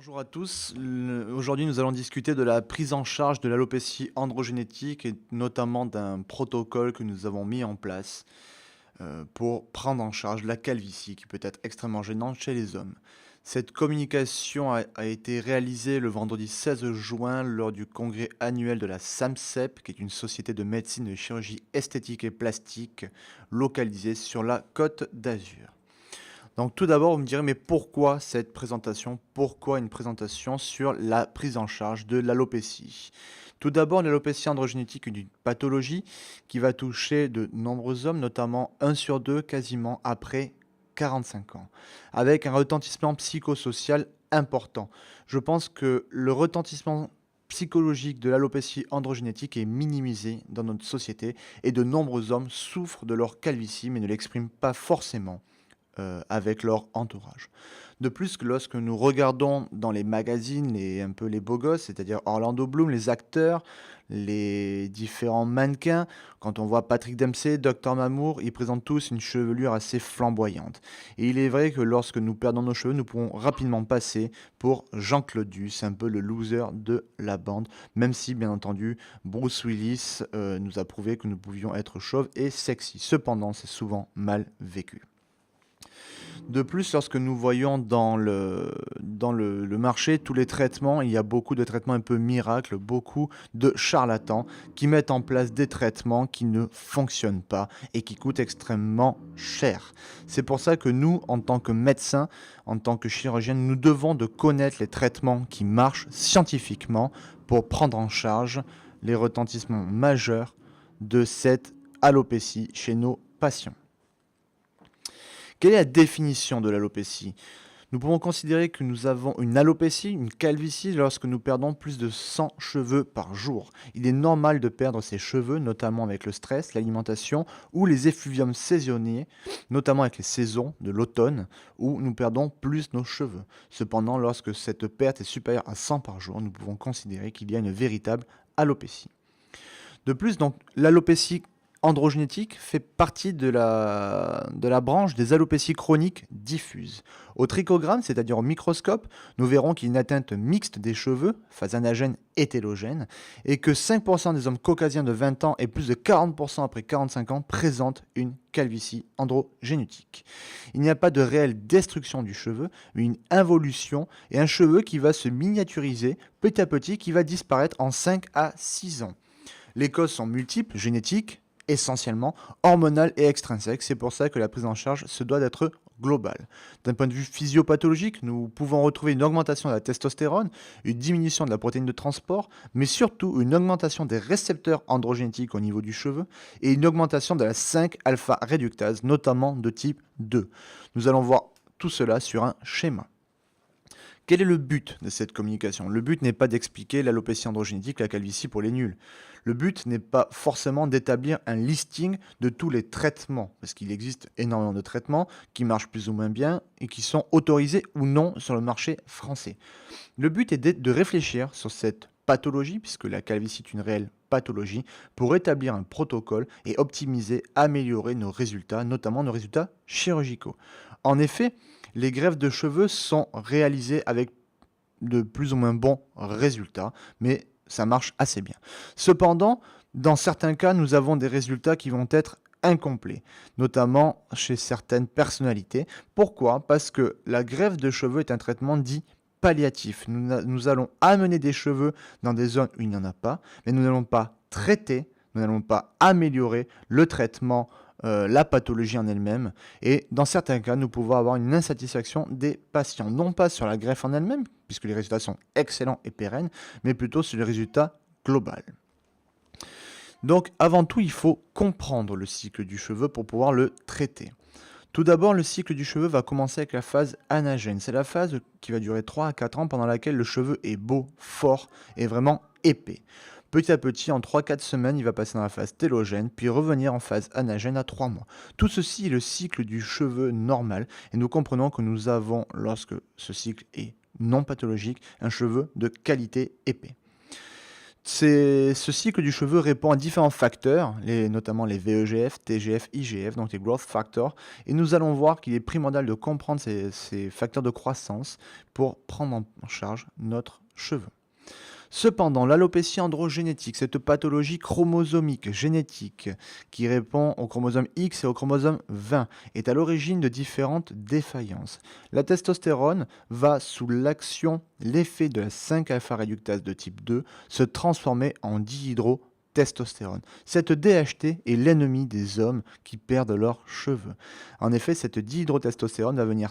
Bonjour à tous. Aujourd'hui, nous allons discuter de la prise en charge de l'alopécie androgénétique et notamment d'un protocole que nous avons mis en place pour prendre en charge la calvitie qui peut être extrêmement gênante chez les hommes. Cette communication a été réalisée le vendredi 16 juin lors du congrès annuel de la SAMCEP, qui est une société de médecine et de chirurgie esthétique et plastique localisée sur la Côte d'Azur. Donc tout d'abord, vous me direz, mais pourquoi cette présentation? Pourquoi une présentation sur la prise en charge de l'alopécie? Tout d'abord, l'alopécie androgénétique est une pathologie qui va toucher de nombreux hommes, notamment un sur 2 quasiment après 45 ans, avec un retentissement psychosocial important. Je pense que le retentissement psychologique de l'alopécie androgénétique est minimisé dans notre société et de nombreux hommes souffrent de leur calvitie mais ne l'expriment pas forcément avec leur entourage. De plus, que lorsque nous regardons dans les magazines un peu les beaux gosses, c'est-à-dire Orlando Bloom, les acteurs, les différents mannequins, quand on voit Patrick Dempsey, Dr Mamour, ils présentent tous une chevelure assez flamboyante. Et il est vrai que lorsque nous perdons nos cheveux, nous pouvons rapidement passer pour Jean-Claude Duss, un peu le loser de la bande, même si, bien entendu, Bruce Willis nous a prouvé que nous pouvions être chauves et sexy. Cependant, c'est souvent mal vécu. De plus, lorsque nous voyons dans le marché tous les traitements, il y a beaucoup de traitements un peu miracles, beaucoup de charlatans qui mettent en place des traitements qui ne fonctionnent pas et qui coûtent extrêmement cher. C'est pour ça que nous, en tant que médecins, en tant que chirurgiens, nous devons de connaître les traitements qui marchent scientifiquement pour prendre en charge les retentissements majeurs de cette alopécie chez nos patients. Quelle est la définition de l'alopécie? Nous pouvons considérer que nous avons une alopécie, une calvitie, lorsque nous perdons plus de 100 cheveux par jour. Il est normal de perdre ces cheveux, notamment avec le stress, l'alimentation ou les effluviums saisonniers, notamment avec les saisons de l'automne, où nous perdons plus nos cheveux. Cependant, lorsque cette perte est supérieure à 100 par jour, nous pouvons considérer qu'il y a une véritable alopécie. De plus, donc, l'alopécie androgénétique fait partie de la branche des alopécies chroniques diffuses. Au trichogramme, c'est-à-dire au microscope, nous verrons qu'il y a une atteinte mixte des cheveux, phase anagène hétérogène, et que 5% des hommes caucasiens de 20 ans et plus de 40% après 45 ans présentent une calvitie androgénétique. Il n'y a pas de réelle destruction du cheveu, mais une involution et un cheveu qui va se miniaturiser petit à petit, qui va disparaître en 5 à 6 ans. Les causes sont multiples, génétiques, essentiellement, hormonales et extrinsèques. C'est pour ça que la prise en charge se doit d'être globale. D'un point de vue physiopathologique, nous pouvons retrouver une augmentation de la testostérone, une diminution de la protéine de transport, mais surtout une augmentation des récepteurs androgénétiques au niveau du cheveu et une augmentation de la 5-alpha-réductase, notamment de type 2. Nous allons voir tout cela sur un schéma. Quel est le but de cette communication? Le but n'est pas d'expliquer l'alopécie androgénétique, la calvitie pour les nuls. Le but n'est pas forcément d'établir un listing de tous les traitements, parce qu'il existe énormément de traitements qui marchent plus ou moins bien et qui sont autorisés ou non sur le marché français. Le but est de réfléchir sur cette pathologie, puisque la calvitie est une réelle pathologie, pour établir un protocole et optimiser, améliorer nos résultats, notamment nos résultats chirurgicaux. En effet, les greffes de cheveux sont réalisées avec de plus ou moins bons résultats, mais ça marche assez bien. Cependant, dans certains cas, nous avons des résultats qui vont être incomplets, notamment chez certaines personnalités. Pourquoi? Parce que la greffe de cheveux est un traitement dit palliatif. Nous allons amener des cheveux dans des zones où il n'y en a pas, mais nous n'allons pas traiter, nous n'allons pas améliorer le traitement, la pathologie en elle-même. Et dans certains cas, nous pouvons avoir une insatisfaction des patients, non pas sur la greffe en elle-même, puisque les résultats sont excellents et pérennes, mais plutôt sur le résultat global. Donc avant tout, il faut comprendre le cycle du cheveu pour pouvoir le traiter. Tout d'abord, le cycle du cheveu va commencer avec la phase anagène. C'est la phase qui va durer 3 à 4 ans pendant laquelle le cheveu est beau, fort et vraiment épais. Petit à petit, en 3-4 semaines, il va passer dans la phase télogène, puis revenir en phase anagène à 3 mois. Tout ceci est le cycle du cheveu normal et nous comprenons que nous avons, lorsque ce cycle est non pathologique, un cheveu de qualité épais. Ce cycle du cheveu répond à différents facteurs, notamment les VEGF, TGF, IGF, donc les growth factors. Et nous allons voir qu'il est primordial de comprendre ces facteurs de croissance pour prendre en charge notre cheveu. Cependant, l'alopécie androgénétique, cette pathologie chromosomique génétique qui répond au chromosome X et au chromosome 20, est à l'origine de différentes défaillances. La testostérone va, sous l'effet de la 5-alpha-réductase de type 2, se transformer en dihydrotestostérone. Cette DHT est l'ennemi des hommes qui perdent leurs cheveux. En effet, cette dihydrotestostérone va venir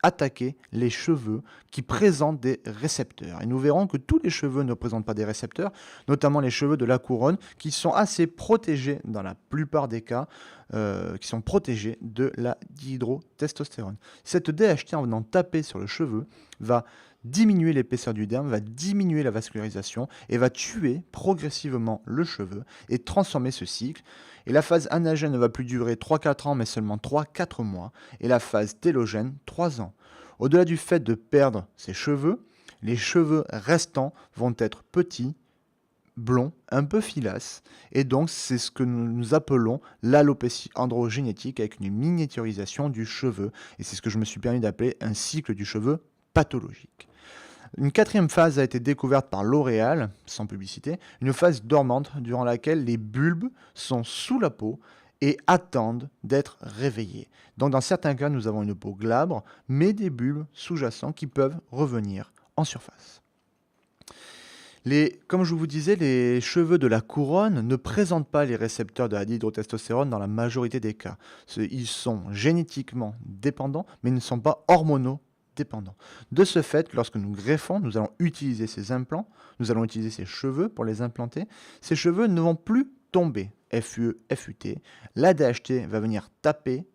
attaquer les cheveux qui présentent des récepteurs. Et nous verrons que tous les cheveux ne présentent pas des récepteurs, notamment les cheveux de la couronne, qui sont assez protégés dans la plupart des cas, qui sont protégés de la dihydrotestostérone. Cette DHT, en venant taper sur le cheveu, va diminuer l'épaisseur du derme, va diminuer la vascularisation et va tuer progressivement le cheveu et transformer ce cycle. Et la phase anagène ne va plus durer 3-4 ans, mais seulement 3-4 mois, et la phase télogène 3 ans. Au-delà du fait de perdre ses cheveux, les cheveux restants vont être petits, blonds, un peu filasses, et donc c'est ce que nous appelons l'alopécie androgénétique avec une miniaturisation du cheveu, et c'est ce que je me suis permis d'appeler un cycle du cheveu pathologique. Une quatrième phase a été découverte par L'Oréal, sans publicité, une phase dormante durant laquelle les bulbes sont sous la peau et attendent d'être réveillés. Donc dans certains cas, nous avons une peau glabre, mais des bulbes sous-jacents qui peuvent revenir en surface. Comme je vous disais, les cheveux de la couronne ne présentent pas les récepteurs de la dihydrotestostérone dans la majorité des cas. Ils sont génétiquement dépendants, mais ne sont pas hormonaux dépendants. De ce fait, lorsque nous greffons, nous allons utiliser ces implants, nous allons utiliser ces cheveux pour les implanter. Ces cheveux ne vont plus tomber, FUE, FUT. La DHT va venir taper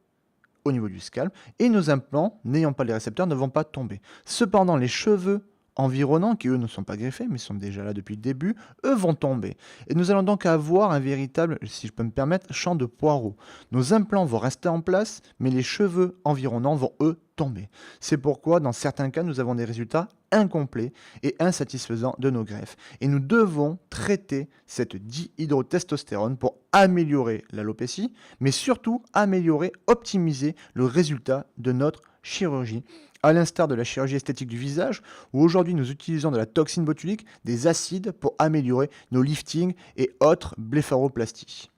au niveau du scalp et nos implants, n'ayant pas les récepteurs, ne vont pas tomber. Cependant, les cheveux environnants, qui eux ne sont pas greffés, mais sont déjà là depuis le début, eux vont tomber. Et nous allons donc avoir un véritable, si je peux me permettre, champ de poireaux. Nos implants vont rester en place, mais les cheveux environnants vont, eux, tomber. C'est pourquoi, dans certains cas, nous avons des résultats incomplets et insatisfaisants de nos greffes. Et nous devons traiter cette dihydrotestostérone pour améliorer l'alopécie, mais surtout améliorer, optimiser le résultat de notre chirurgie, à l'instar de la chirurgie esthétique du visage, où aujourd'hui nous utilisons de la toxine botulique, des acides pour améliorer nos liftings et autres blépharoplasties.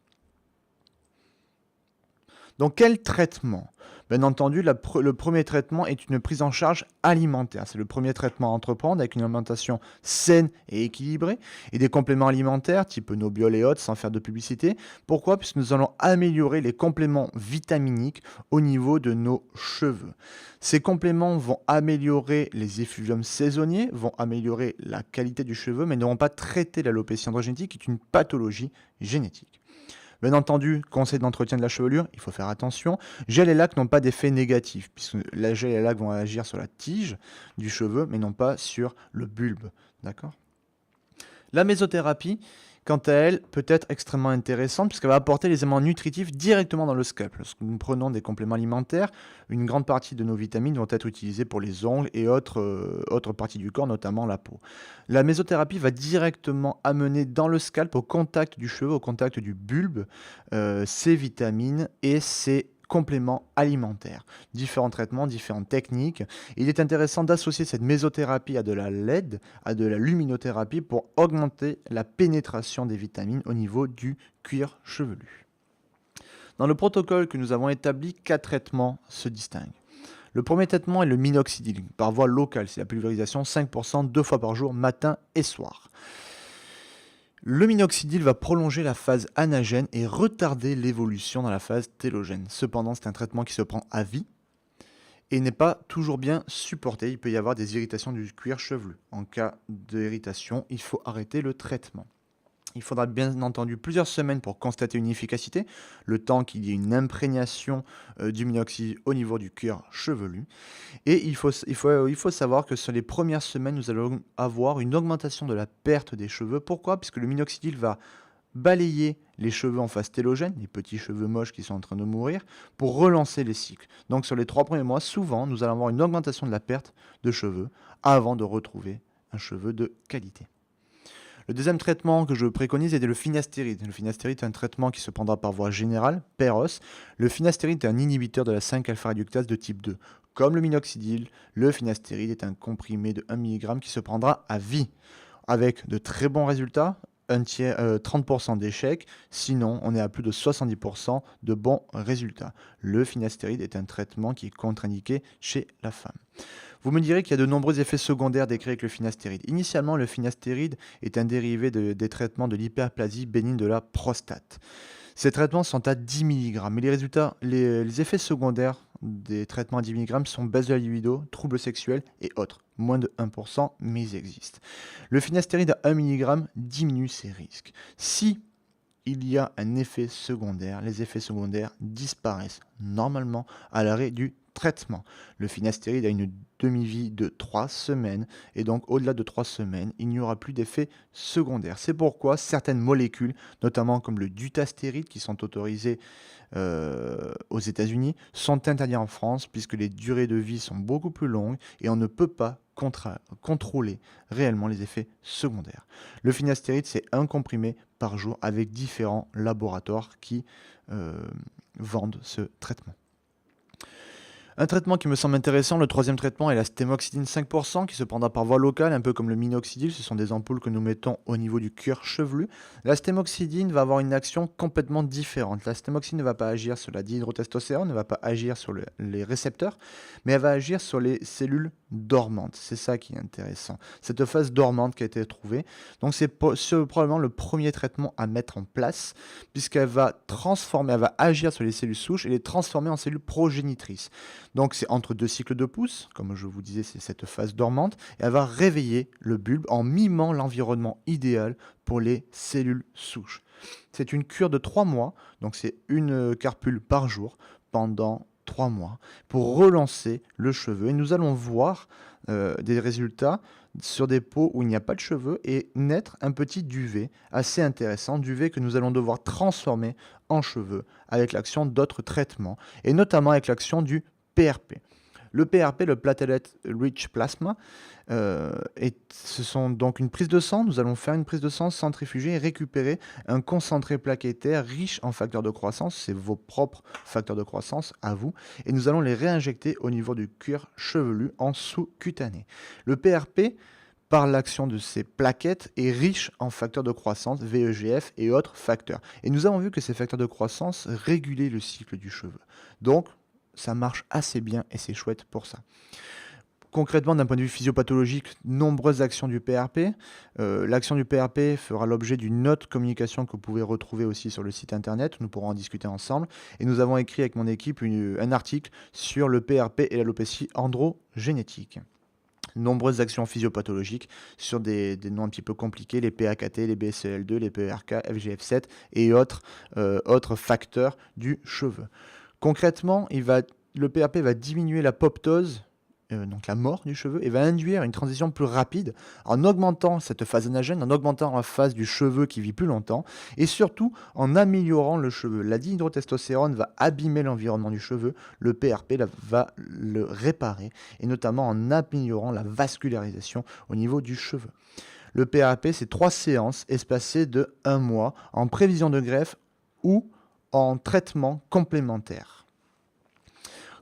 Donc quel traitement? Bien entendu, le premier traitement est une prise en charge alimentaire. C'est le premier traitement à entreprendre avec une alimentation saine et équilibrée et des compléments alimentaires type Nobiol et autres sans faire de publicité. Pourquoi? Puisque nous allons améliorer les compléments vitaminiques au niveau de nos cheveux. Ces compléments vont améliorer les effluviums saisonniers, vont améliorer la qualité du cheveu, mais ne vont pas traiter l'alopécie androgénétique qui est une pathologie génétique. Bien entendu, conseil d'entretien de la chevelure, il faut faire attention. Gel et lac n'ont pas d'effet négatif, puisque la gel et lac vont agir sur la tige du cheveu, mais non pas sur le bulbe. D'accord ? La mésothérapie, quant à elle, peut être extrêmement intéressante puisqu'elle va apporter les éléments nutritifs directement dans le scalp. Lorsque nous prenons des compléments alimentaires, une grande partie de nos vitamines vont être utilisées pour les ongles et autres parties du corps, notamment la peau. La mésothérapie va directement amener dans le scalp, au contact du cheveu, au contact du bulbe, ces vitamines et ces compléments alimentaires. Différents traitements, différentes techniques. Il est intéressant d'associer cette mésothérapie à de la LED, à de la luminothérapie pour augmenter la pénétration des vitamines au niveau du cuir chevelu. Dans le protocole que nous avons établi, 4 traitements se distinguent. Le premier traitement est le minoxidil, par voie locale. C'est la pulvérisation 5% 2 fois par jour, matin et soir. Le minoxidil va prolonger la phase anagène et retarder l'évolution dans la phase télogène. Cependant, c'est un traitement qui se prend à vie et n'est pas toujours bien supporté. Il peut y avoir des irritations du cuir chevelu. En cas d'irritation, il faut arrêter le traitement. Il faudra bien entendu plusieurs semaines pour constater une efficacité, le temps qu'il y ait une imprégnation du minoxidil au niveau du cuir chevelu. Et il faut savoir que sur les premières semaines, nous allons avoir une augmentation de la perte des cheveux. Pourquoi? Puisque le minoxidil va balayer les cheveux en phase télogène, les petits cheveux moches qui sont en train de mourir, pour relancer les cycles. Donc sur les 3 premiers mois, souvent, nous allons avoir une augmentation de la perte de cheveux avant de retrouver un cheveu de qualité. Le deuxième traitement que je préconise est le finastéride. Le finastéride est un traitement qui se prendra par voie générale, per-os. Le finastéride est un inhibiteur de la 5-alpha-réductase de type 2. Comme le minoxidil, le finastéride est un comprimé de 1 mg qui se prendra à vie, avec de très bons résultats, 30% d'échecs, sinon on est à plus de 70% de bons résultats. Le finastéride est un traitement qui est contre-indiqué chez la femme. Vous me direz qu'il y a de nombreux effets secondaires décrits avec le finastéride. Initialement, le finastéride est un dérivé des traitements de l'hyperplasie bénigne de la prostate. Ces traitements sont à 10 mg, mais les effets secondaires des traitements à 10 mg sont baisse de la libido, troubles sexuels et autres. Moins de 1%, mais ils existent. Le finastéride à 1 mg diminue ces risques. Si il y a un effet secondaire, les effets secondaires disparaissent normalement à l'arrêt du traitement. Le finastéride a une demi-vie de 3 semaines et donc au-delà de 3 semaines, il n'y aura plus d'effets secondaires. C'est pourquoi certaines molécules, notamment comme le dutastéride qui sont autorisées aux États-Unis, sont interdites en France puisque les durées de vie sont beaucoup plus longues et on ne peut pas contrôler réellement les effets secondaires. Le finastéride, c'est un comprimé par jour avec différents laboratoires qui vendent ce traitement. Un traitement qui me semble intéressant, le troisième traitement est la stémoxydine 5% qui se prendra par voie locale, un peu comme le minoxidil. Ce sont des ampoules que nous mettons au niveau du cuir chevelu. La stémoxydine va avoir une action complètement différente. La stémoxydine ne va pas agir sur la dihydrotestostérone, ne va pas agir sur les récepteurs, mais elle va agir sur les cellules dormantes. C'est ça qui est intéressant. Cette phase dormante qui a été trouvée. Donc c'est probablement le premier traitement à mettre en place, puisqu'elle va elle va agir sur les cellules souches et les transformer en cellules progénitrices. Donc c'est entre deux cycles de pouce, comme je vous disais, c'est cette phase dormante, et elle va réveiller le bulbe en mimant l'environnement idéal pour les cellules souches. C'est une cure de 3 mois, donc c'est une carpule par jour pendant 3 mois pour relancer le cheveu. Et nous allons voir des résultats sur des peaux où il n'y a pas de cheveux et naître un petit duvet assez intéressant, duvet que nous allons devoir transformer en cheveux avec l'action d'autres traitements et notamment avec l'action du PRP. Le PRP, le Platelet Rich Plasma, ce sont donc une prise de sang. Nous allons faire une prise de sang centrifugée et récupérer un concentré plaquettaire riche en facteurs de croissance. C'est vos propres facteurs de croissance à vous. Et nous allons les réinjecter au niveau du cuir chevelu en sous-cutané. Le PRP, par l'action de ces plaquettes, est riche en facteurs de croissance, VEGF et autres facteurs. Et nous avons vu que ces facteurs de croissance régulaient le cycle du cheveu. Donc, ça marche assez bien et c'est chouette pour ça. Concrètement, d'un point de vue physiopathologique, nombreuses actions du PRP. L'action du PRP fera l'objet d'une autre communication que vous pouvez retrouver aussi sur le site internet. Nous pourrons en discuter ensemble. Et nous avons écrit avec mon équipe un article sur le PRP et l'alopécie androgénétique. Nombreuses actions physiopathologiques sur des noms un petit peu compliqués, les PAKT, les BCL2, les PERK, FGF7 et autres facteurs du cheveu. Concrètement, le PRP va diminuer l'apoptose, donc la mort du cheveu, et va induire une transition plus rapide en augmentant cette phase anagène, en augmentant la phase du cheveu qui vit plus longtemps, et surtout en améliorant le cheveu. La dihydrotestostérone va abîmer l'environnement du cheveu, le PRP va le réparer, et notamment en améliorant la vascularisation au niveau du cheveu. Le PRP, c'est 3 séances espacées de 1 mois en prévision de greffe ou en traitement complémentaire.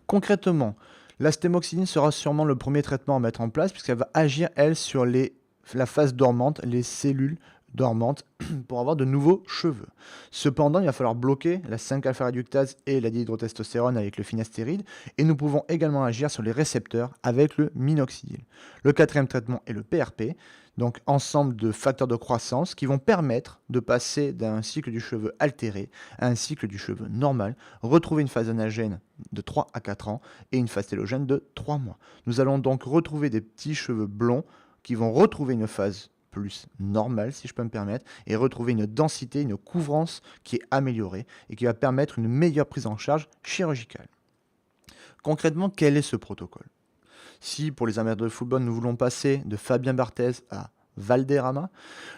Concrètement, la stémoxydine sera sûrement le premier traitement à mettre en place puisqu'elle va agir, elle, sur la phase dormante, les cellules dormantes, pour avoir de nouveaux cheveux. Cependant, il va falloir bloquer la 5-alpha-réductase et la dihydrotestostérone avec le finastéride et nous pouvons également agir sur les récepteurs avec le minoxidil. Le quatrième traitement est le PRP, donc ensemble de facteurs de croissance qui vont permettre de passer d'un cycle du cheveu altéré à un cycle du cheveu normal, retrouver une phase anagène de 3 à 4 ans et une phase télogène de 3 mois. Nous allons donc retrouver des petits cheveux blonds qui vont retrouver une phase plus normale, si je peux me permettre, et retrouver une densité, une couvrance qui est améliorée et qui va permettre une meilleure prise en charge chirurgicale. Concrètement, quel est ce protocole ? Si, pour les amateurs de football, nous voulons passer de Fabien Barthez à Valderrama,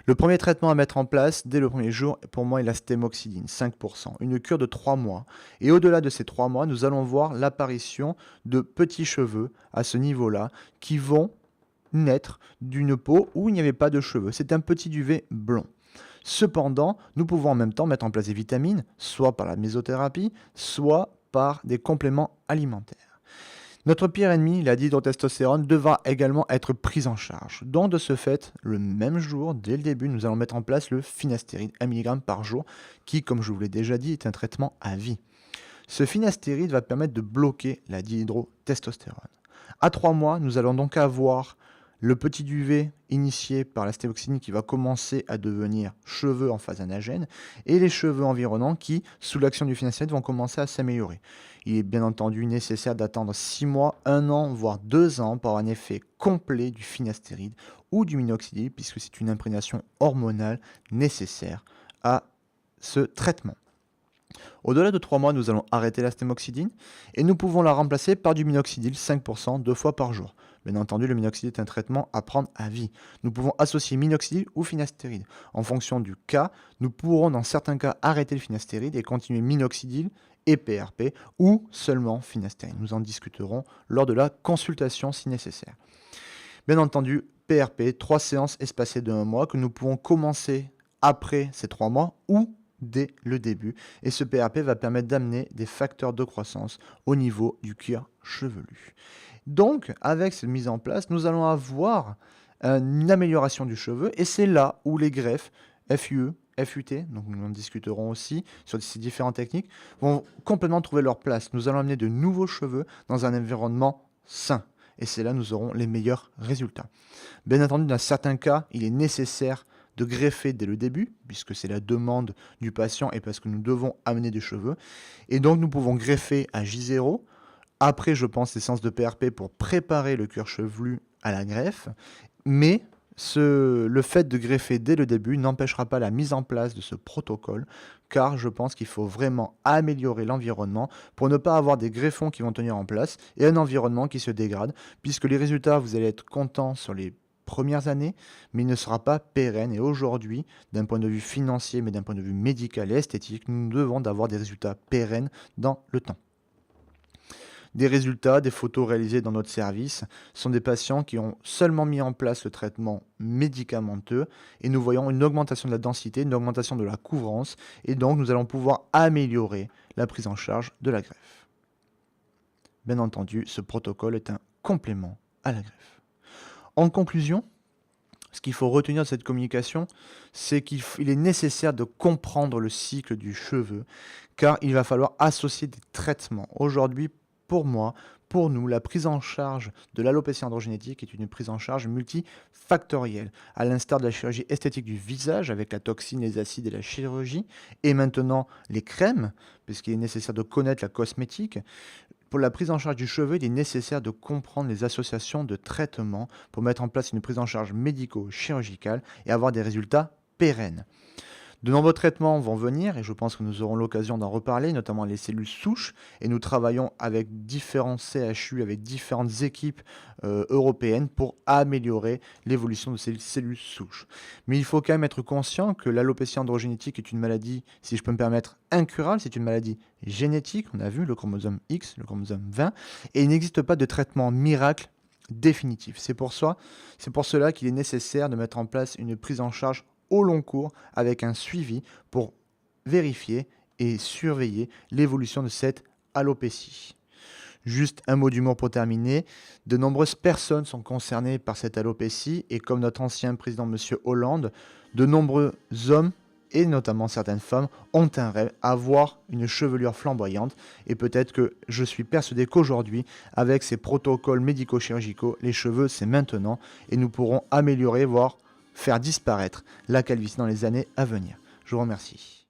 le premier traitement à mettre en place dès le premier jour, pour moi, est la stémoxydine, 5%, une cure de 3 mois. Et au-delà de ces 3 mois, nous allons voir l'apparition de petits cheveux à ce niveau-là qui vont naître d'une peau où il n'y avait pas de cheveux. C'est un petit duvet blond. Cependant, nous pouvons en même temps mettre en place des vitamines, soit par la mésothérapie, soit par des compléments alimentaires. Notre pire ennemi, la dihydrotestostérone, devra également être prise en charge. Donc de ce fait, le même jour, dès le début, nous allons mettre en place le finastéride 1 mg par jour, qui, comme je vous l'ai déjà dit, est un traitement à vie. Ce finastéride va permettre de bloquer la dihydrotestostérone. À 3 mois, nous allons donc avoir le petit duvet initié par la stéoxynie qui va commencer à devenir cheveux en phase anagène et les cheveux environnants qui, sous l'action du finastéride, vont commencer à s'améliorer. Il est bien entendu nécessaire d'attendre 6 mois, 1 an, voire 2 ans pour avoir un effet complet du finastéride ou du minoxidil puisque c'est une imprégnation hormonale nécessaire à ce traitement. Au-delà de 3 mois, nous allons arrêter la stémoxydine et nous pouvons la remplacer par du minoxidil 5% 2 fois par jour. Bien entendu, le minoxidil est un traitement à prendre à vie. Nous pouvons associer minoxidil ou finastéride. En fonction du cas, nous pourrons dans certains cas arrêter le finastéride et continuer minoxidil et PRP ou seulement finastéride. Nous en discuterons lors de la consultation si nécessaire. Bien entendu, PRP, 3 séances espacées de 1 mois que nous pouvons commencer après ces 3 mois ou dès le début. Et ce PRP va permettre d'amener des facteurs de croissance au niveau du cuir chevelu. Donc, avec cette mise en place, nous allons avoir une amélioration du cheveu et c'est là où les greffes FUE, FUT, donc nous en discuterons aussi sur ces différentes techniques, vont complètement trouver leur place. Nous allons amener de nouveaux cheveux dans un environnement sain. Et c'est là que nous aurons les meilleurs résultats. Bien entendu, dans certains cas, il est nécessaire de greffer dès le début, puisque c'est la demande du patient et parce que nous devons amener des cheveux. Et donc, nous pouvons greffer à J0. Après, je pense, les séances de PRP pour préparer le cuir chevelu à la greffe. Mais le fait de greffer dès le début n'empêchera pas la mise en place de ce protocole, car je pense qu'il faut vraiment améliorer l'environnement pour ne pas avoir des greffons qui vont tenir en place et un environnement qui se dégrade, puisque les résultats, vous allez être contents sur les premières années, mais il ne sera pas pérenne. Et aujourd'hui, d'un point de vue financier, mais d'un point de vue médical et esthétique, nous devons avoir des résultats pérennes dans le temps. Des résultats, des photos réalisées dans notre service sont des patients qui ont seulement mis en place le traitement médicamenteux et nous voyons une augmentation de la densité, une augmentation de la couvrance et donc nous allons pouvoir améliorer la prise en charge de la greffe. Bien entendu, ce protocole est un complément à la greffe. En conclusion, ce qu'il faut retenir de cette communication, c'est qu'il est nécessaire de comprendre le cycle du cheveu car il va falloir associer des traitements. Aujourd'hui, pour moi, pour nous, la prise en charge de l'alopécie androgénétique est une prise en charge multifactorielle, à l'instar de la chirurgie esthétique du visage avec la toxine, les acides et la chirurgie, et maintenant les crèmes, puisqu'il est nécessaire de connaître la cosmétique. Pour la prise en charge du cheveu, il est nécessaire de comprendre les associations de traitements pour mettre en place une prise en charge médico-chirurgicale et avoir des résultats pérennes. De nombreux traitements vont venir et je pense que nous aurons l'occasion d'en reparler, notamment les cellules souches. Et nous travaillons avec différents CHU, avec différentes équipes européennes pour améliorer l'évolution de ces cellules souches. Mais il faut quand même être conscient que l'alopécie androgénétique est une maladie, si je peux me permettre, incurable. C'est une maladie génétique, on a vu le chromosome X, le chromosome 20, et il n'existe pas de traitement miracle définitif. C'est pour cela qu'il est nécessaire de mettre en place une prise en charge au long cours avec un suivi pour vérifier et surveiller l'évolution de cette alopécie. Juste un mot d'humour pour terminer. De nombreuses personnes sont concernées par cette alopécie et comme notre ancien président M. Hollande, de nombreux hommes et notamment certaines femmes ont un rêve, avoir une chevelure flamboyante et peut-être que je suis persuadé qu'aujourd'hui, avec ces protocoles médico-chirurgicaux, les cheveux c'est maintenant et nous pourrons améliorer, voire faire disparaître la calvitie dans les années à venir. Je vous remercie.